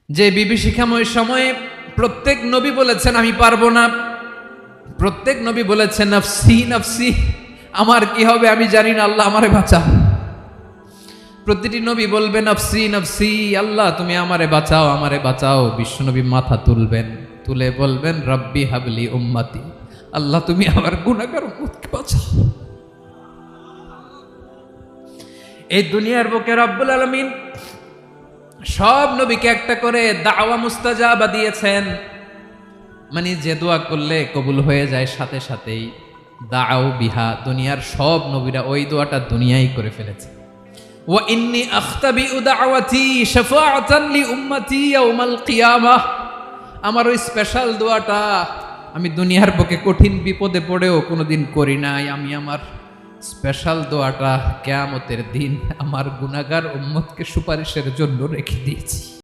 যে বিভীষিকাময় সময়ে প্রত্যেক নবী বলেছেন আমি পারবো না, প্রত্যেক নবী বলেছেন নফসি নফসি, আমার কি হবে আমি জানি না, আল্লাহ আমারে বাঁচাও। প্রতিটি নবী বলবেন নফসি নফসি, আল্লাহ তুমি আমারে বাঁচাও আমারে বাঁচাও। বিশ্বনবী মাথা তুলবেন, তুলে বলবেন রব্বি হাবলি উম্মতি, আল্লাহ তুমি আমার গুনাহগার উম্মতকে বাঁচাও। এই দুনিয়ার বুকে রব্বুল আলামিন সব নবীকে একটা করে দাওয়া মুস্তাজাবা দিয়েছেন, মানে যে দোয়া করলে কবুল হয়ে যায় সাথে সাথেই। দাও বিহা, দুনিয়ার সব নবীরা ওই দোয়াটা দুনিয়ায় করে ফেলেছে। ওয়া ইন্নী আখতাবিউ দাওয়াতি শাফাআতান লি উম্মতি ইয়াউমাল কিয়ামাহ, আমার ওই স্পেশাল দোয়াটা আমি দুনিয়ার বুকে কঠিন বিপদে পড়েও কোনোদিন করি নাই। আমি আমার স্পেশাল দোয়াটা কিয়ামতের দিন আমার গুনাহগার উম্মতকে সুপারিশের জন্য রেখে দিয়েছি।